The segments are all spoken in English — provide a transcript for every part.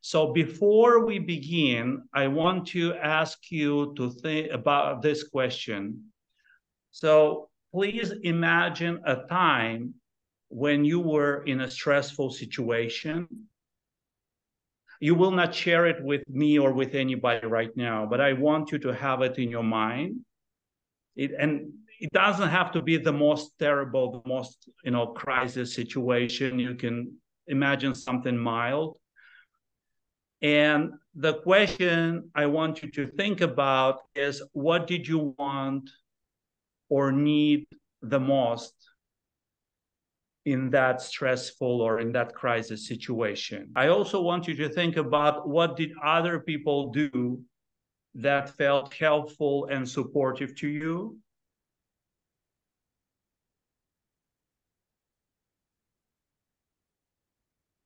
So before we begin, I want to ask you to think about this question. So please imagine a time when you were in a stressful situation. You will not share it with me or with anybody right now, but I want you to have it in your mind. And it doesn't have to be the most terrible, the most, crisis situation. You can imagine something mild. And the question I want you to think about is, what did you want or need the most in that stressful or in that crisis situation? I also want you to think about, what did other people do that felt helpful and supportive to you?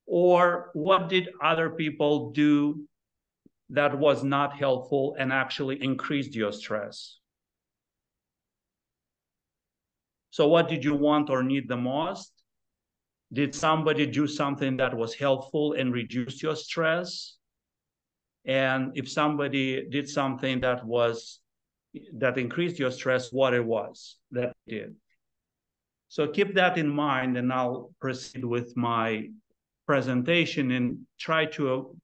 Or what did other people do that was not helpful and actually increased your stress? So what did you want or need the most? Did somebody do something that was helpful and reduced your stress? And if somebody did something that increased your stress, what it was that did? So keep that in mind, and I'll proceed with my presentation and try to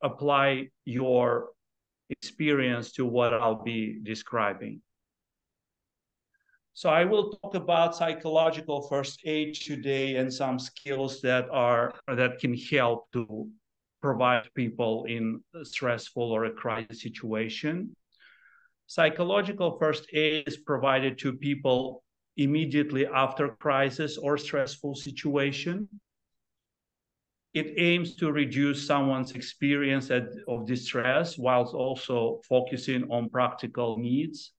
apply your experience to what I'll be describing. So I will talk about psychological first aid today and some skills that can help to provide people in a stressful or a crisis situation. Psychological first aid is provided to people immediately after crisis or stressful situation. It aims to reduce someone's experience of distress whilst also focusing on practical needs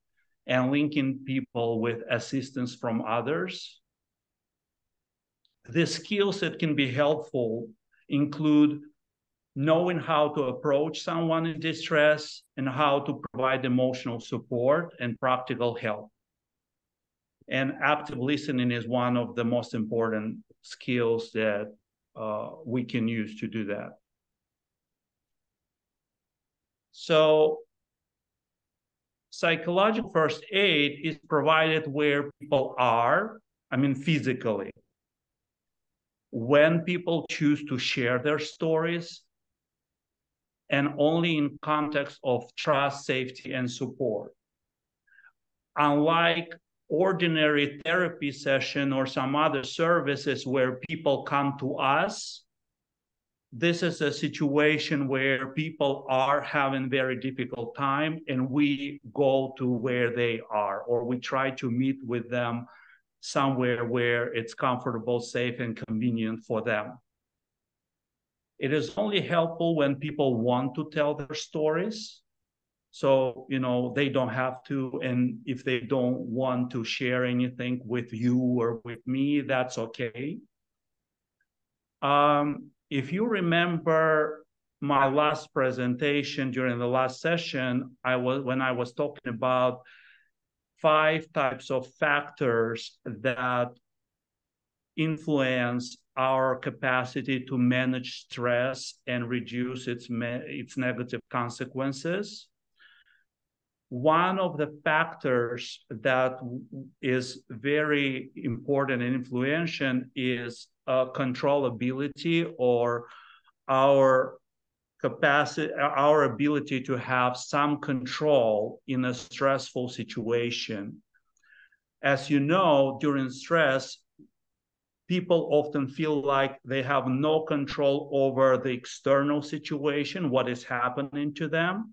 and linking people with assistance from others. The skills that can be helpful include knowing how to approach someone in distress and how to provide emotional support and practical help. And active listening is one of the most important skills that we can use to do that. So psychological first aid is provided where people are, physically. When people choose to share their stories, and only in context of trust, safety, and support. Unlike ordinary therapy session or some other services where people come to us, this is a situation where people are having very difficult time and we go to where they are, or we try to meet with them somewhere where it's comfortable, safe, and convenient for them. It is only helpful when people want to tell their stories. So, they don't have to, and if they don't want to share anything with you or with me, that's okay. If you remember my last presentation during the last session, when I was talking about 5 types of factors that influence our capacity to manage stress and reduce its negative consequences. One of the factors that is very important and influential is controllability, or our capacity, our ability to have some control in a stressful situation. As you know, during stress, people often feel like they have no control over the external situation, what is happening to them.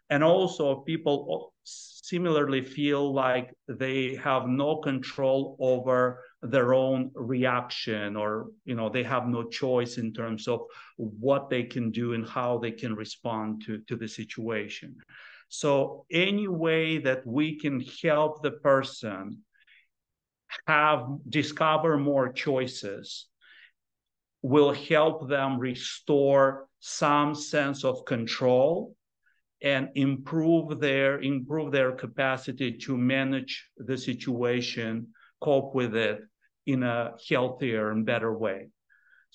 And also people similarly feel like they have no control over their own reaction, or they have no choice in terms of what they can do and how they can respond to the situation. So any way that we can help the person discover more choices will help them restore some sense of control and improve their capacity to manage the situation, cope with it in a healthier and better way.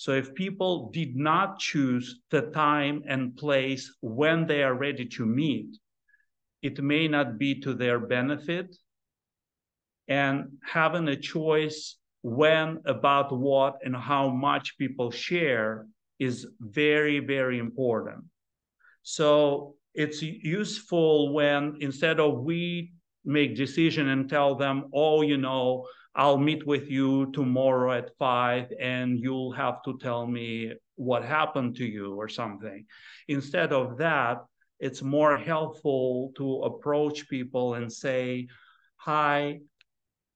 So if people did not choose the time and place when they are ready to meet, it may not be to their benefit. And having a choice when, about what, and how much people share is very, very important. So it's useful when, instead of we make decision and tell them, oh, I'll meet with you tomorrow at 5 and you'll have to tell me what happened to you or something. Instead of that, it's more helpful to approach people and say, hi,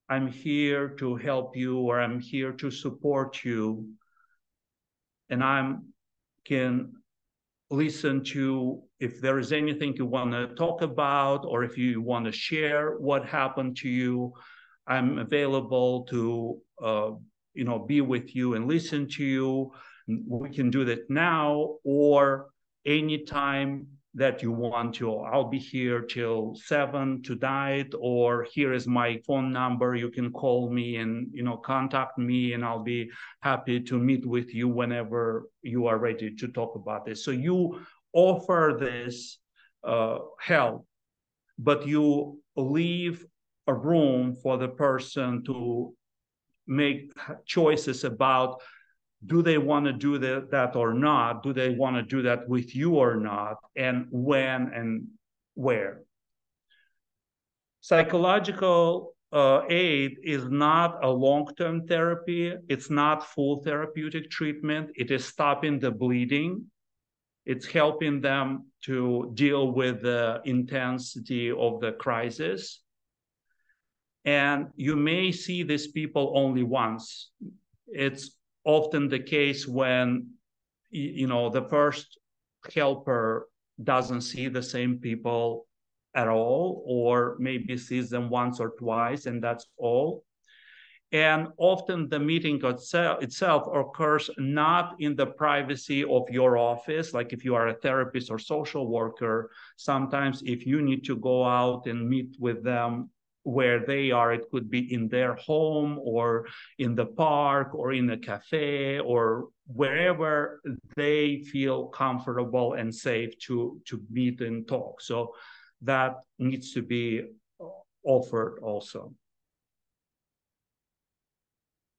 I'm here to help you, or I'm here to support you, and I can listen to if there is anything you want to talk about, or if you want to share what happened to you. I'm available to be with you and listen to you. We can do that now or anytime that you want to. I'll be here till 7 tonight, or here is my phone number. You can call me and contact me, and I'll be happy to meet with you whenever you are ready to talk about this. So you offer this help, but you leave a room for the person to make choices about, do they want to do that or not? Do they want to do that with you or not? And when and where? Psychological aid is not a long-term therapy. It's not full therapeutic treatment. It is stopping the bleeding. It's helping them to deal with the intensity of the crisis. And you may see these people only once. It's often the case when the first helper doesn't see the same people at all, or maybe sees them once or twice, and that's all. And often the meeting itself occurs not in the privacy of your office. Like if you are a therapist or social worker, sometimes if you need to go out and meet with them where they are, it could be in their home or in the park or in a cafe or wherever they feel comfortable and safe to meet and talk. So that needs to be offered also.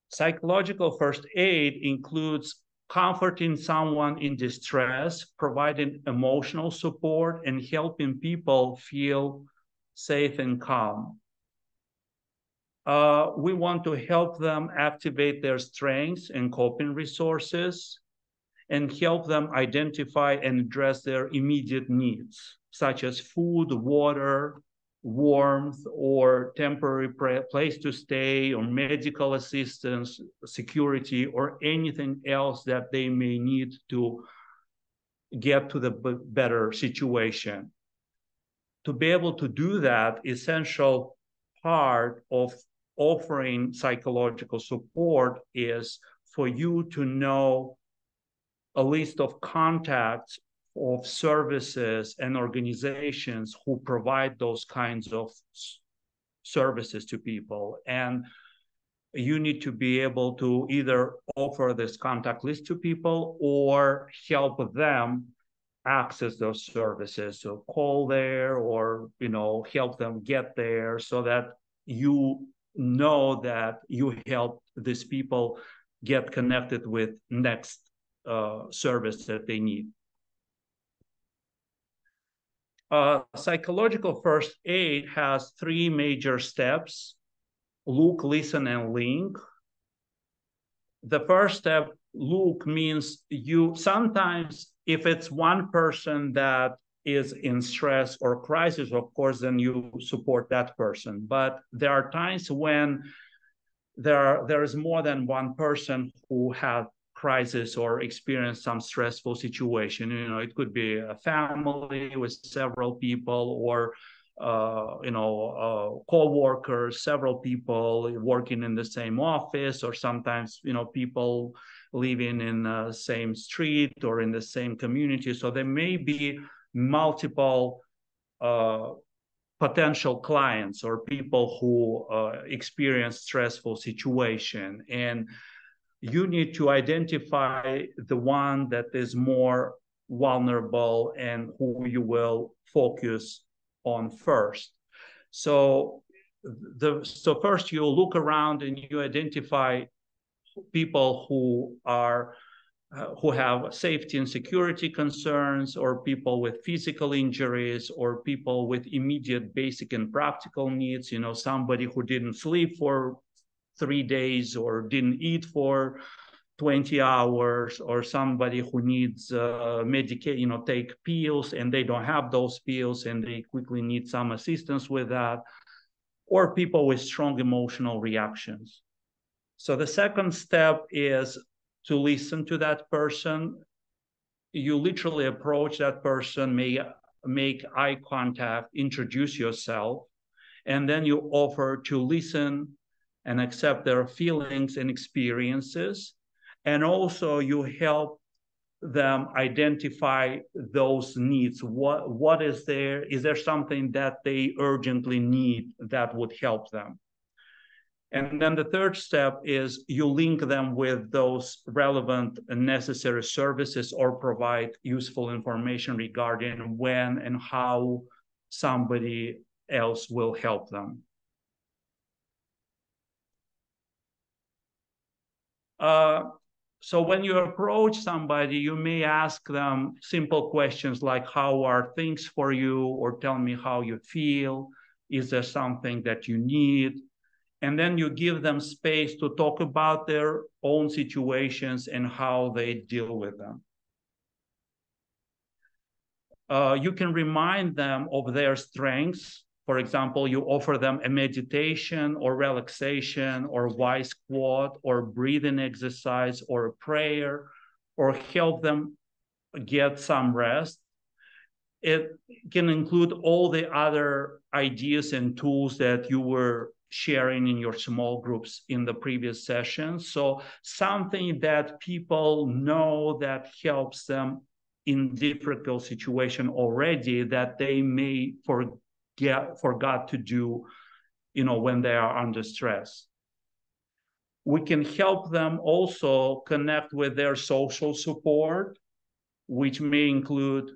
Psychological first aid includes comforting someone in distress, providing emotional support, and helping people feel safe and calm. We want to help them activate their strengths and coping resources, and help them identify and address their immediate needs, such as food, water, warmth, or temporary place to stay, or medical assistance, security, or anything else that they may need to get to the better situation. To be able to do that, essential part of offering psychological support is for you to know a list of contacts of services and organizations who provide those kinds of services to people. And you need to be able to either offer this contact list to people or help them access those services. So call there or, help them get there so that you know that you help these people get connected with next service that they need. Psychological first aid has 3 major steps: look, listen, and link. The first step, look, means you sometimes, if it's one person that is in stress or crisis, of course, then you support that person. But there are times when there is more than one person who has crisis or experience some stressful situation. It could be a family with several people, or co-workers, several people working in the same office, or sometimes people living in the same street or in the same community. So there may be multiple potential clients or people who experience stressful situation. And you need to identify the one that is more vulnerable and who you will focus on first. So first you look around and you identify people who have safety and security concerns, or people with physical injuries, or people with immediate basic and practical needs. Somebody who didn't sleep for 3 days or didn't eat for 20 hours, or somebody who needs take pills and they don't have those pills and they quickly need some assistance with that, or people with strong emotional reactions. So the second step is to listen to that person. You literally approach that person, make eye contact, introduce yourself, and then you offer to listen and accept their feelings and experiences. And also you help them identify those needs. What is there? Is there something that they urgently need that would help them? And then the third step is you link them with those relevant and necessary services, or provide useful information regarding when and how somebody else will help them. So when you approach somebody, you may ask them simple questions like, how are things for you? Or tell me how you feel. Is there something that you need? And then you give them space to talk about their own situations and how they deal with them. You can remind them of their strengths. For example, you offer them a meditation or relaxation or wise quote or breathing exercise or a prayer, or help them get some rest. It can include all the other ideas and tools that you were sharing in your small groups in the previous session. So something that people know that helps them in difficult situation already, that they may forgot to do, when they are under stress. We can help them also connect with their social support, which may include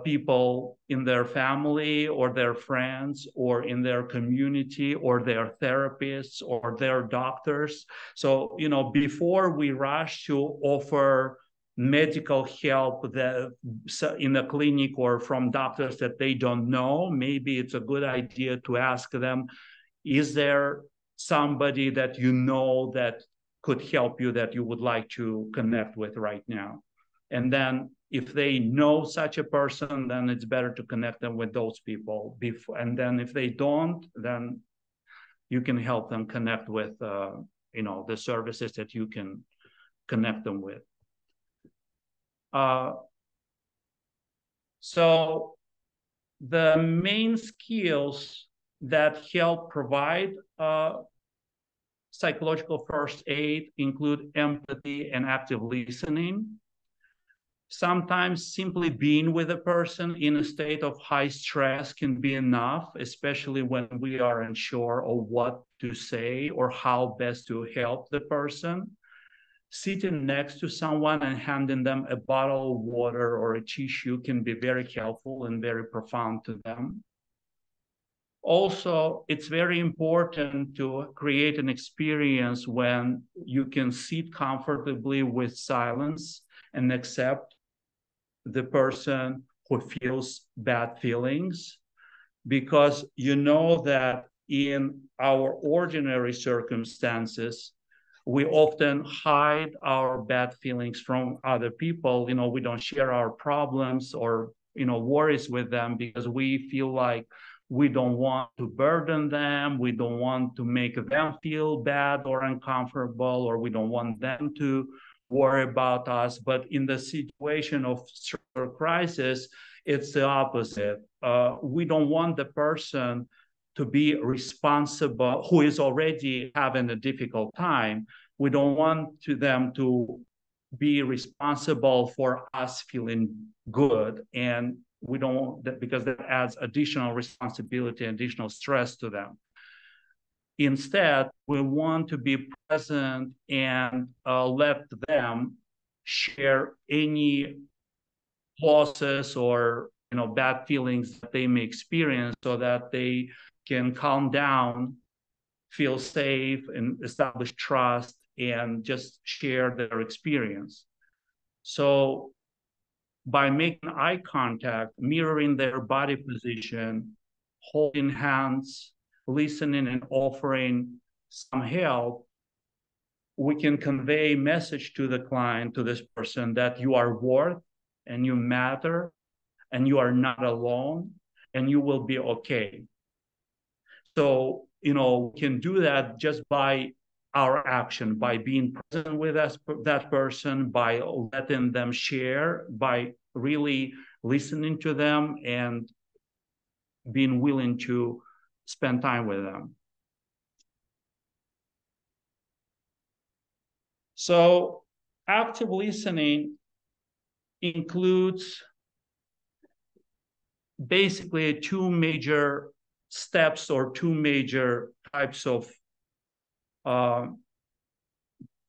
people in their family or their friends or in their community or their therapists or their doctors. So, before we rush to offer medical help in a clinic or from doctors that they don't know, maybe it's a good idea to ask them, is there somebody that that could help you, that you would like to connect with right now? And then if they know such a person, then it's better to connect them with those people before. And then if they don't, then you can help them connect with, the services that you can connect them with. So the main skills that help provide psychological first aid include empathy and active listening. Sometimes simply being with a person in a state of high stress can be enough, especially when we are unsure of what to say or how best to help the person. Sitting next to someone and handing them a bottle of water or a tissue can be very helpful and very profound to them. Also, it's very important to create an experience when you can sit comfortably with silence and accept the person who feels bad feelings, because you know that in our ordinary circumstances, we often hide our bad feelings from other people. We don't share our problems or, worries with them because we feel like we don't want to burden them. We don't want to make them feel bad or uncomfortable, or we don't want them to worry about us. But in the situation of crisis, it's the opposite. We don't want the person to be responsible, who is already having a difficult time. We don't want them to be responsible for us feeling good. And we don't, because that adds additional responsibility, additional stress to them. Instead, we want to be present and let them share any losses or bad feelings that they may experience so that they can calm down, feel safe, and establish trust and just share their experience. So by making eye contact, mirroring their body position, holding hands, listening and offering some help, we can convey a message to the client, to this person, that you are worth and you matter and you are not alone and you will be okay. So, we can do that just by our action, by being present with that person, by letting them share, by really listening to them and being willing to spend time with them. So active listening includes basically two major steps or two major types of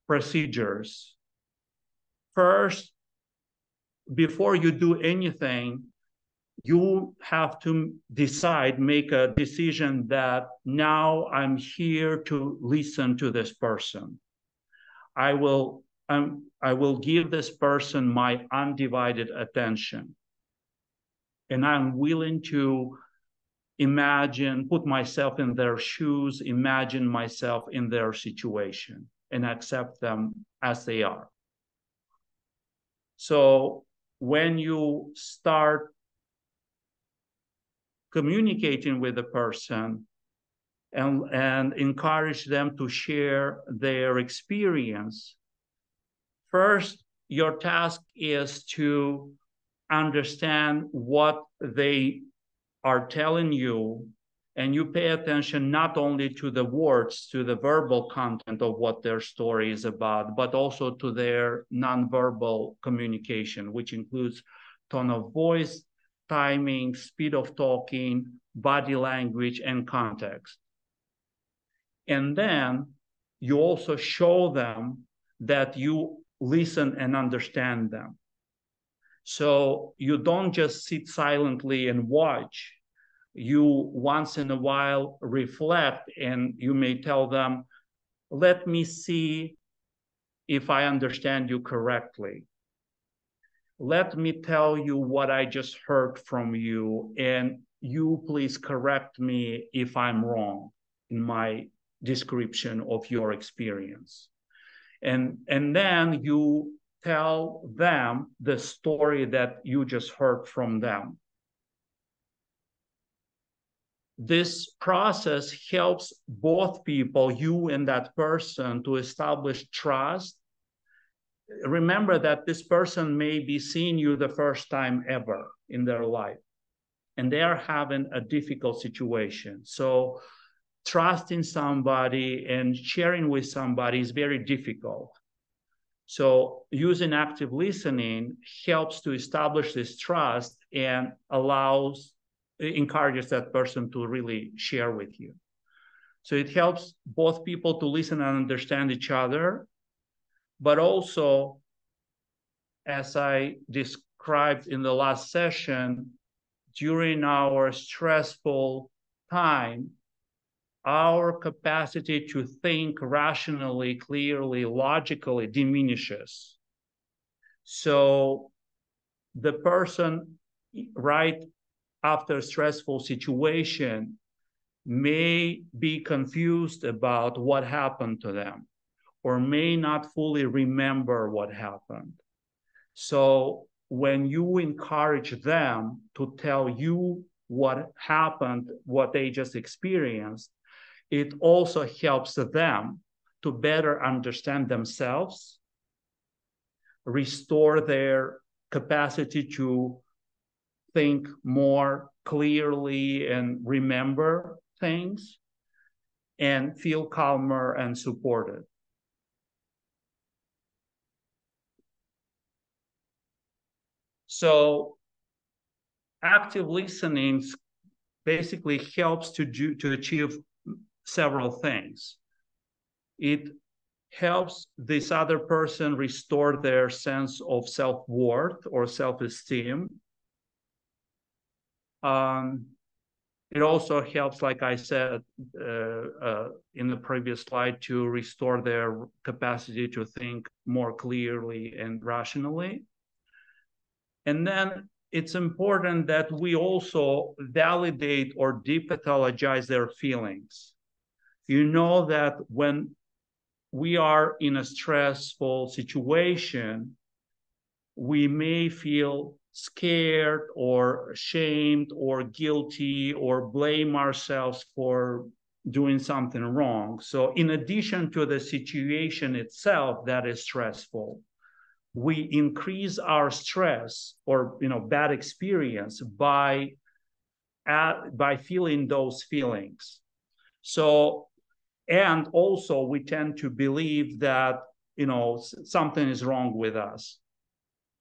procedures. First, before you do anything, you have to make a decision that now I'm here to listen to this person. I will give this person my undivided attention. And I'm willing to put myself in their shoes, imagine myself in their situation, and accept them as they are. So when you start communicating with the person and encourage them to share their experience, first, your task is to understand what they are telling you, and you pay attention not only to the words, to the verbal content of what their story is about, but also to their nonverbal communication, which includes tone of voice, timing, speed of talking, body language, and context. And then you also show them that you listen and understand them. So you don't just sit silently and watch. You once in a while reflect, and you may tell them, let me see if I understand you correctly. Let me tell you what I just heard from you, and you please correct me if I'm wrong in my description of your experience. And then you tell them the story that you just heard from them. This process helps both people, you and that person, to establish trust. Remember that this person may be seeing you the first time ever in their life, and they are having a difficult situation. So trusting somebody and sharing with somebody is very difficult. So using active listening helps to establish this trust and encourages that person to really share with you. So it helps both people to listen and understand each other, but also, as I described in the last session, during our stressful time, our capacity to think rationally, clearly, logically diminishes. So the person right after a stressful situation may be confused about what happened to them, or may not fully remember what happened. So when you encourage them to tell you what happened, what they just experienced, it also helps them to better understand themselves, restore their capacity to think more clearly and remember things, and feel calmer and supported. So active listening basically helps to achieve several things. It helps this other person restore their sense of self-worth or self-esteem. It also helps, like I said in the previous slide, to restore their capacity to think more clearly and rationally. And then it's important that we also validate or depathologize their feelings. You know that when we are in a stressful situation, we may feel scared or ashamed or guilty or blame ourselves for doing something wrong. So in addition to the situation itself that is stressful, we increase our stress or bad experience by feeling those feelings. So, and also we tend to believe that something is wrong with us.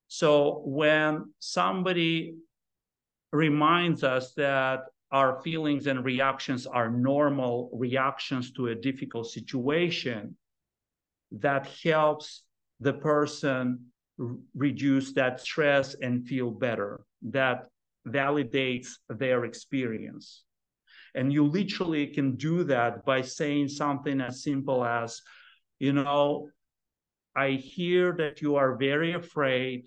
So when somebody reminds us that our feelings and reactions are normal reactions to a difficult situation, that helps the person reduce that stress and feel better. That validates their experience. And you literally can do that by saying something as simple as, I hear that you are very afraid,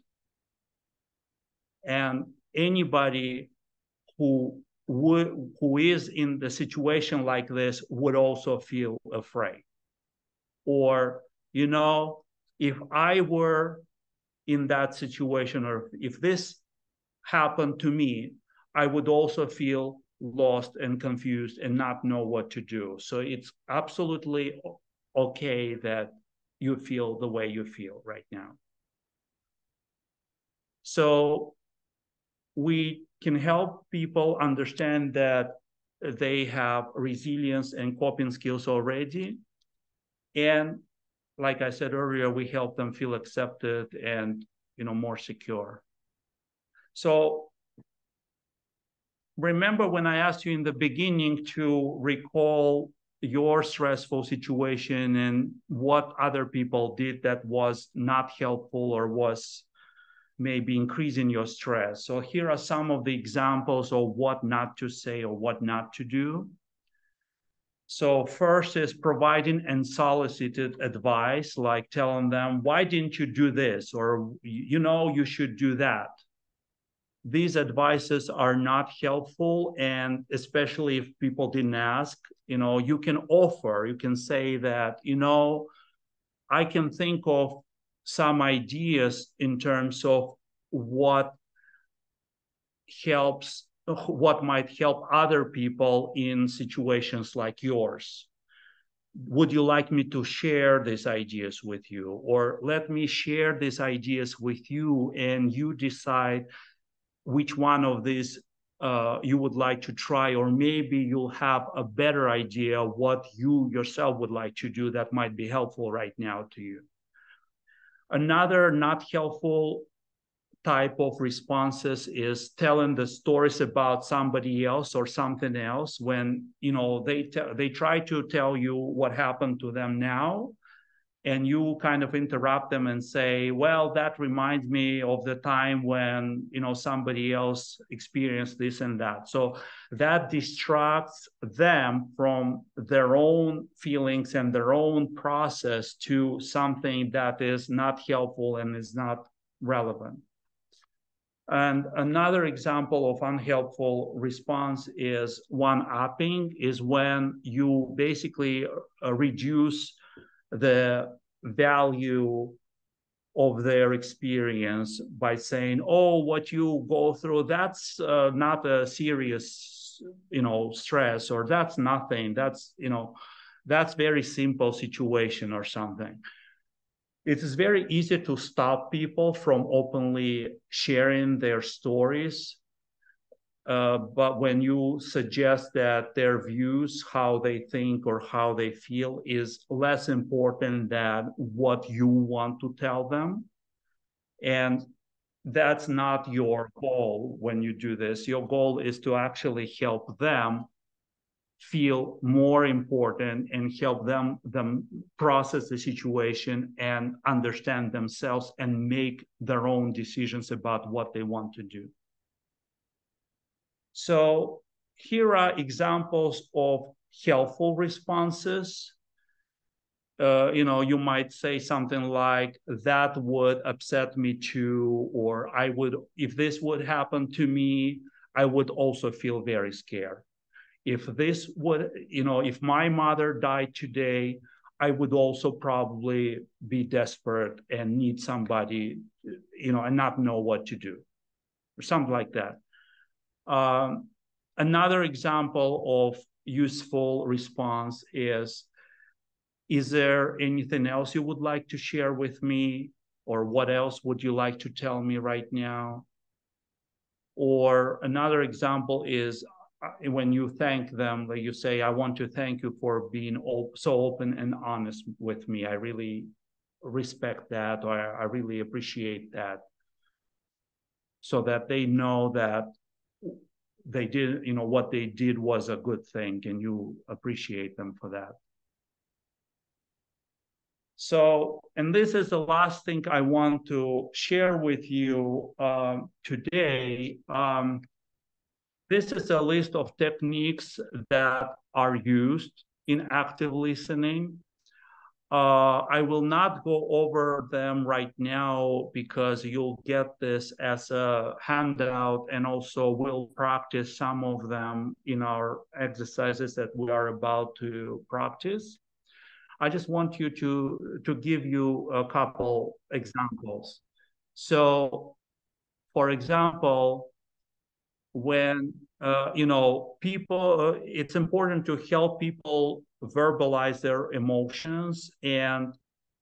and anybody who is in the situation like this would also feel afraid. Or, if I were in that situation, or if this happened to me, I would also feel lost and confused and not know what to do. So it's absolutely okay that you feel the way you feel right now. So we can help people understand that they have resilience and coping skills already. And like I said earlier, we help them feel accepted and more secure. So remember when I asked you in the beginning to recall your stressful situation and what other people did that was not helpful or was maybe increasing your stress. So here are some of the examples of what not to say or what not to do. So first is providing unsolicited advice, like telling them, why didn't you do this? Or, you should do that. These advices are not helpful, and especially if people didn't ask, you can say that, I can think of some ideas in terms of what might help other people in situations like yours. Would you like me to share these ideas with you? Or let me share these ideas with you and you decide which one of these you would like to try, or maybe you'll have a better idea what you yourself would like to do that might be helpful right now to you. Another not helpful type of responses is telling the stories about somebody else or something else when they try to tell you what happened to them now, and you kind of interrupt them and say, well, that reminds me of the time when somebody else experienced this and that. So that distracts them from their own feelings and their own process to something that is not helpful and is not relevant. And another example of unhelpful response is one-upping, is when you basically reduce the value of their experience by saying, oh, what you go through, that's not a serious, stress, or that's nothing, that's very simple situation or something. It is very easy to stop people from openly sharing their stories. But when you suggest that their views, how they think or how they feel, is less important than what you want to tell them. And that's not your goal when you do this. Your goal is to actually help them feel more important and help them process the situation and understand themselves and make their own decisions about what they want to do. So here are examples of helpful responses. You might say something like, that would upset me too, or if this would happen to me, I would also feel very scared. If my mother died today, I would also probably be desperate and need somebody, and not know what to do, or something like that. Another example of useful response is there anything else you would like to share with me? Or what else would you like to tell me right now? Or another example is when you thank them, like you say, I want to thank you for being so open and honest with me. I really respect that, or I really appreciate that. So that they know that they did, what they did was a good thing, and you appreciate them for that. So, and this is the last thing I want to share with you today. This is a list of techniques that are used in active listening. I will not go over them right now because you'll get this as a handout, and also we'll practice some of them in our exercises that we are about to practice. I just want you to give you a couple examples. So, for example, when people, it's important to help people verbalize their emotions and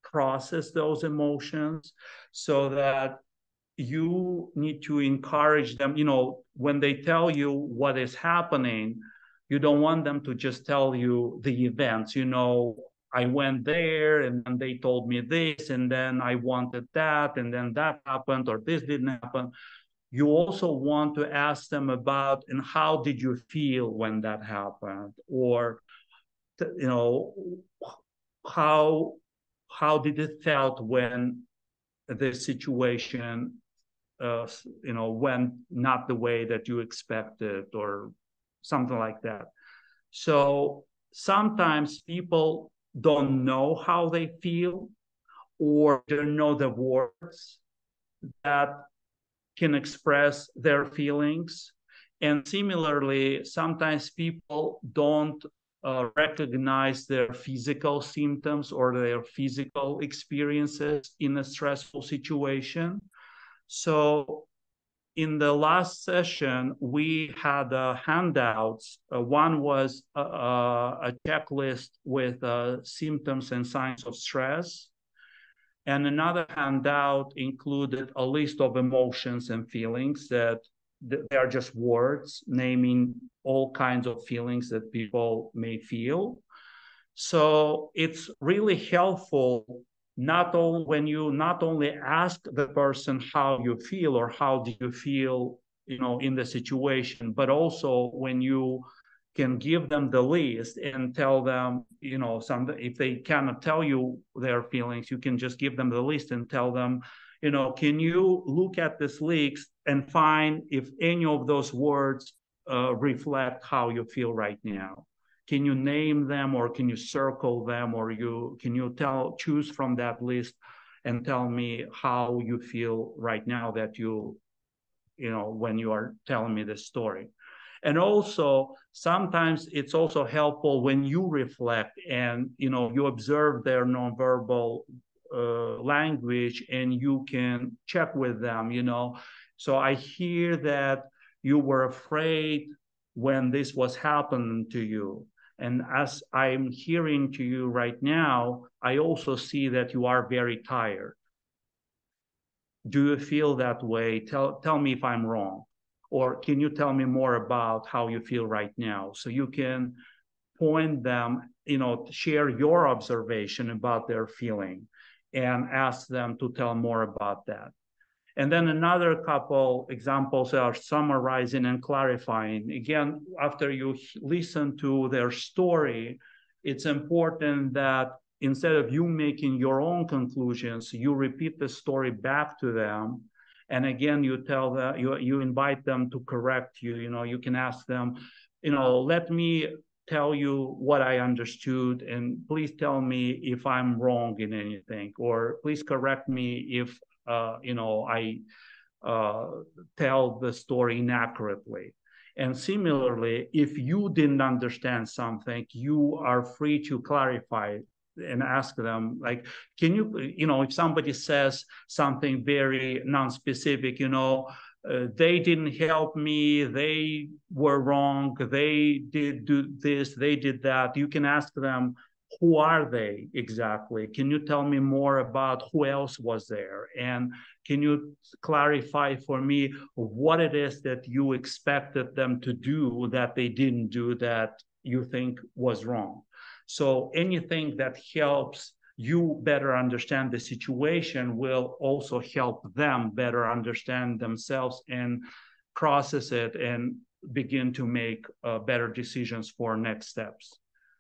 process those emotions, so that you need to encourage them. When they tell you what is happening, you don't want them to just tell you the events. I went there and then they told me this, and then I wanted that, and then that happened, or this didn't happen. You also want to ask them about, and how did you feel when that happened? Or, how did it felt when the situation, went not the way that you expected, or something like that. So sometimes people don't know how they feel, or don't know the words that can express their feelings. And similarly, sometimes people don't recognize their physical symptoms or their physical experiences in a stressful situation. So in the last session, we had handouts. One was a checklist with symptoms and signs of stress. And another handout included a list of emotions and feelings that they are just words naming all kinds of feelings that people may feel. So it's really helpful when you not only ask the person how you feel or how do you feel, in the situation, but also when you can give them the list and tell them, if they cannot tell you their feelings, you can just give them the list and tell them, can you look at this list and find if any of those words reflect how you feel right now? Can you name them, or can you circle them, or can you choose from that list and tell me how you feel right now that when you are telling me this story? And also, sometimes it's also helpful when you reflect and you observe their nonverbal language, and you can check with them. So I hear that you were afraid when this was happening to you. And as I'm hearing to you right now, I also see that you are very tired. Do you feel that way? Tell me if I'm wrong. Or can you tell me more about how you feel right now? So you can point them, share your observation about their feeling and ask them to tell more about that. And then another couple examples are summarizing and clarifying. Again, after you listen to their story, it's important that instead of you making your own conclusions, you repeat the story back to them. And again, you tell them, you invite them to correct you. You can ask them, let me tell you what I understood, and please tell me if I'm wrong in anything, or please correct me if I tell the story inaccurately. And similarly, if you didn't understand something, you are free to clarify and ask them, like, can you, if somebody says something very non-specific, they didn't help me, they were wrong, they did do this, they did that. You can ask them, who are they exactly? Can you tell me more about who else was there? And can you clarify for me what it is that you expected them to do that they didn't do that you think was wrong? So anything that helps you better understand the situation will also help them better understand themselves and process it and begin to make better decisions for next steps.